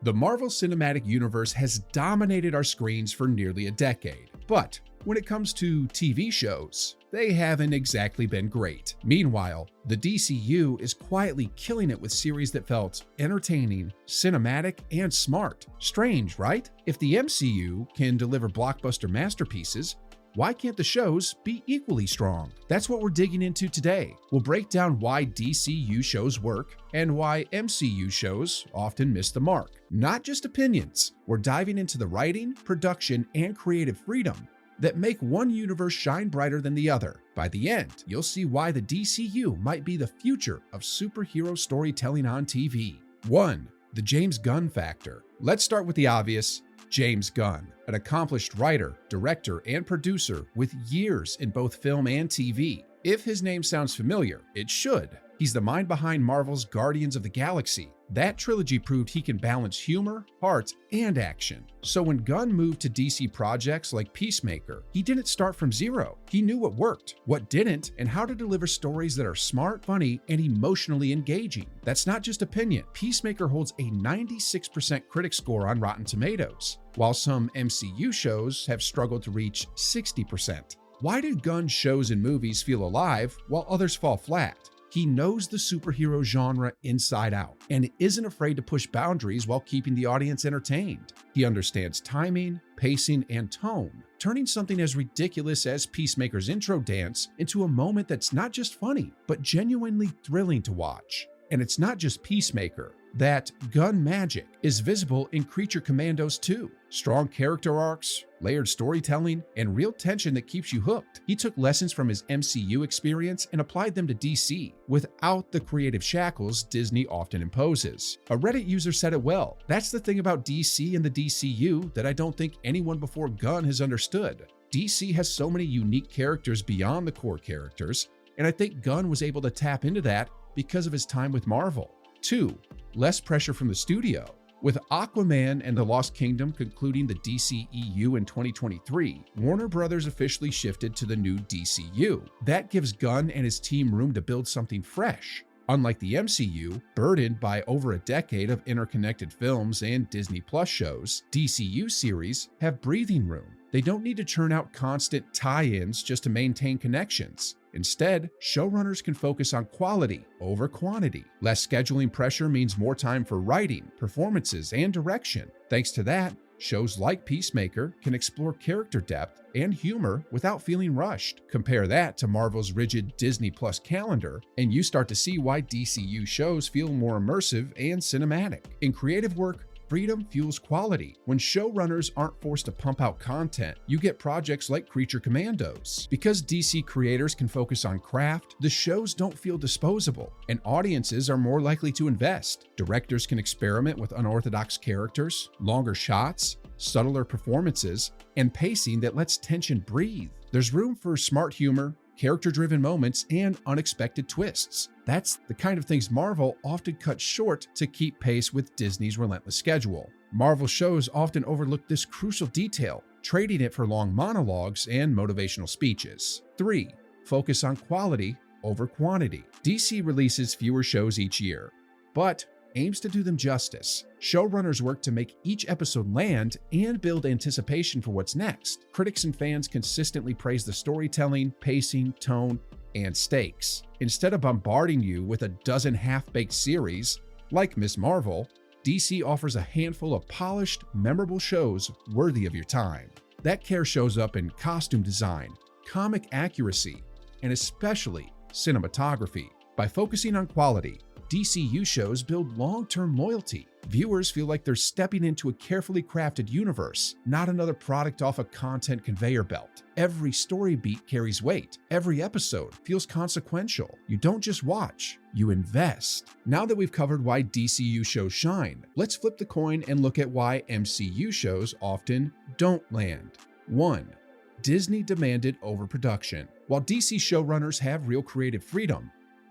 The Marvel Cinematic Universe has dominated our screens for nearly a decade, but when it comes to TV shows, they haven't exactly been great. Meanwhile, the DCU is quietly killing it with series that felt entertaining, cinematic, and smart. Strange, right? If the MCU can deliver blockbuster masterpieces, why can't the shows be equally strong? That's what we're digging into today. We'll break down why DCU shows work and why MCU shows often miss the mark. Not just opinions, we're diving into the writing, production, and creative freedom that make one universe shine brighter than the other. By the end, you'll see why the DCU might be the future of superhero storytelling on TV. 1. The James Gunn factor. Let's start with the obvious. James Gunn, an accomplished writer, director, and producer with years in both film and TV. If his name sounds familiar, it should. He's the mind behind Marvel's Guardians of the Galaxy. That trilogy proved he can balance humor, heart, and action. So when Gunn moved to DC projects like Peacemaker, he didn't start from zero. He knew what worked, what didn't, and how to deliver stories that are smart, funny, and emotionally engaging. That's not just opinion. Peacemaker holds a 96% critic score on Rotten Tomatoes, while some MCU shows have struggled to reach 60%. Why did Gunn's shows and movies feel alive while others fall flat? He knows the superhero genre inside out and isn't afraid to push boundaries while keeping the audience entertained. He understands timing, pacing, and tone, turning something as ridiculous as Peacemaker's intro dance into a moment that's not just funny, but genuinely thrilling to watch. And it's not just Peacemaker. That Gunn magic is visible in Creature Commandos too. Strong character arcs, layered storytelling, and real tension that keeps you hooked. He took lessons from his MCU experience and applied them to DC without the creative shackles Disney often imposes. A Reddit user said it well. That's the thing about DC and the DCU that I don't think anyone before Gunn has understood. DC has so many unique characters beyond the core characters, and I think Gunn was able to tap into that because of his time with Marvel. 2. Less pressure from the studio. With Aquaman and the Lost Kingdom concluding the DCEU in 2023, Warner Bros. Officially shifted to the new DCU. That gives Gunn and his team room to build something fresh. Unlike the MCU, burdened by over a decade of interconnected films and Disney Plus shows, DCU series have breathing room. They don't need to churn out constant tie-ins just to maintain connections. Instead, showrunners can focus on quality over quantity. Less scheduling pressure means more time for writing, performances, and direction. Thanks to that, shows like Peacemaker can explore character depth and humor without feeling rushed. Compare that to Marvel's rigid Disney Plus calendar, and you start to see why DCU shows feel more immersive and cinematic. In creative work, freedom fuels quality. When showrunners aren't forced to pump out content, you get projects like Creature Commandos. Because DC creators can focus on craft, the shows don't feel disposable, and audiences are more likely to invest. Directors can experiment with unorthodox characters, longer shots, subtler performances, and pacing that lets tension breathe. There's room for smart humor, character-driven moments, and unexpected twists. That's the kind of things Marvel often cuts short to keep pace with Disney's relentless schedule. Marvel shows often overlook this crucial detail, trading it for long monologues and motivational speeches. 3. Focus on quality over quantity. DC releases fewer shows each year, but aims to do them justice. Showrunners work to make each episode land and build anticipation for what's next. Critics and fans consistently praise the storytelling, pacing, tone, and stakes. Instead of bombarding you with a dozen half-baked series, like Ms. Marvel, DC offers a handful of polished, memorable shows worthy of your time. That care shows up in costume design, comic accuracy, and especially cinematography. By focusing on quality, DCU shows build long-term loyalty. Viewers feel like they're stepping into a carefully crafted universe, not another product off a content conveyor belt. Every story beat carries weight. Every episode feels consequential. You don't just watch, you invest. Now that we've covered why DCU shows shine, let's flip the coin and look at why MCU shows often don't land. 1. Disney-demanded overproduction. While DC showrunners have real creative freedom,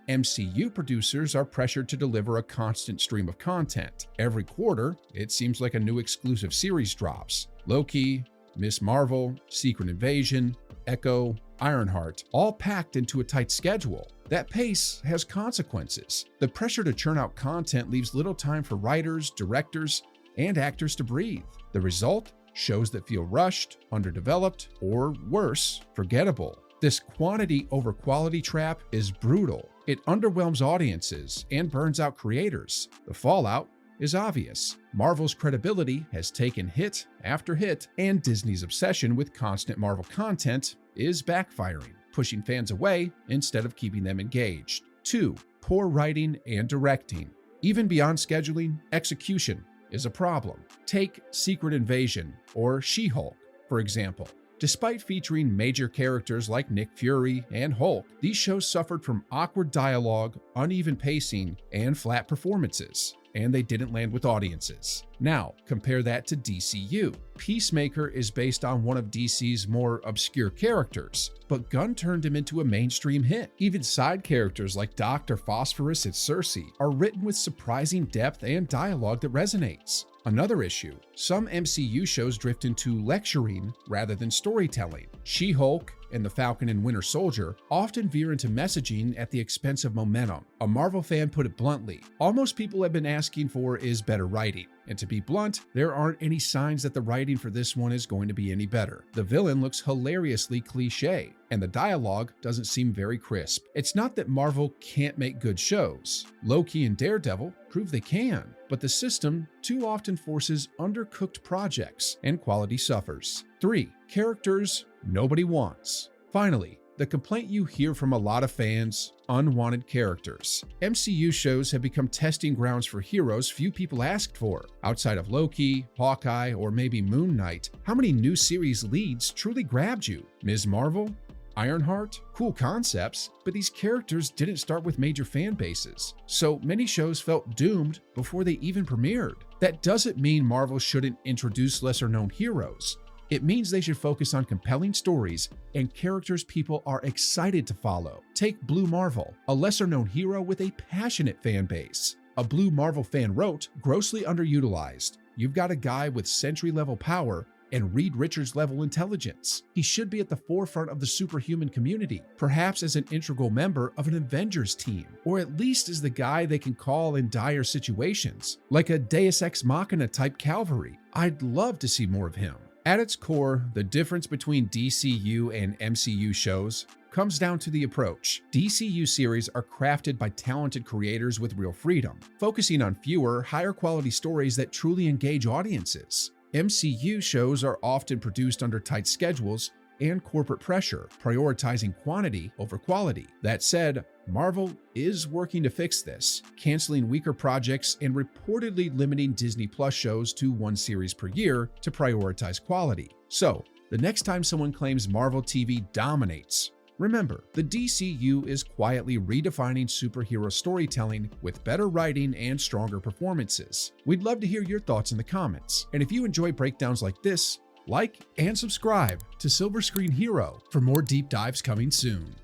MCU producers are pressured to deliver a constant stream of content. Every quarter, it seems like a new exclusive series drops. Loki, Ms. Marvel, Secret Invasion, Echo, Ironheart, all packed into a tight schedule. That pace has consequences. The pressure to churn out content leaves little time for writers, directors, and actors to breathe. The result? Shows that feel rushed, underdeveloped, or worse, forgettable. This quantity over quality trap is brutal. It underwhelms audiences and burns out creators. The fallout is obvious. Marvel's credibility has taken hit after hit, and Disney's obsession with constant Marvel content is backfiring, pushing fans away instead of keeping them engaged. 2. Poor writing and directing. Even beyond scheduling, execution is a problem. Take Secret Invasion or She-Hulk, for example. Despite featuring major characters like Nick Fury and Hulk, these shows suffered from awkward dialogue, uneven pacing, and flat performances, and they didn't land with audiences. Now, compare that to DCU. Peacemaker is based on one of DC's more obscure characters, but Gunn turned him into a mainstream hit. Even side characters like Dr. Phosphorus and Cersei are written with surprising depth and dialogue that resonates. Another issue, some MCU shows drift into lecturing rather than storytelling. She-Hulk and The Falcon and Winter Soldier often veer into messaging at the expense of momentum. A Marvel fan put it bluntly, all most people have been asking for is better writing. And to be blunt, there aren't any signs that the writing for this one is going to be any better. The villain looks hilariously cliche, and the dialogue doesn't seem very crisp. It's not that Marvel can't make good shows. Loki and Daredevil prove they can, but the system too often forces undercooked projects, and quality suffers. 3. Characters nobody wants. Finally, the complaint you hear from a lot of fans: unwanted characters. MCU shows have become testing grounds for heroes few people asked for. Outside of Loki, Hawkeye, or maybe Moon Knight, how many new series leads truly grabbed you? Ms. Marvel? Ironheart? Cool concepts, but these characters didn't start with major fan bases, so many shows felt doomed before they even premiered. That doesn't mean Marvel shouldn't introduce lesser-known heroes. It means they should focus on compelling stories and characters people are excited to follow. Take Blue Marvel, a lesser-known hero with a passionate fan base. A Blue Marvel fan wrote, "Grossly underutilized. You've got a guy with Sentry-level power and Reed Richards-level intelligence. He should be at the forefront of the superhuman community, perhaps as an integral member of an Avengers team, or at least as the guy they can call in dire situations, like a Deus Ex Machina type Calvary. I'd love to see more of him." At its core, the difference between DCU and MCU shows comes down to the approach. DCU series are crafted by talented creators with real freedom, focusing on fewer, higher quality stories that truly engage audiences. MCU shows are often produced under tight schedules and corporate pressure, prioritizing quantity over quality. That said, Marvel is working to fix this, canceling weaker projects and reportedly limiting Disney Plus shows to one series per year to prioritize quality. So, the next time someone claims Marvel TV dominates, remember, the DCU is quietly redefining superhero storytelling with better writing and stronger performances. We'd love to hear your thoughts in the comments, and if you enjoy breakdowns like this, like and subscribe to Silver Screen Hero for more deep dives coming soon.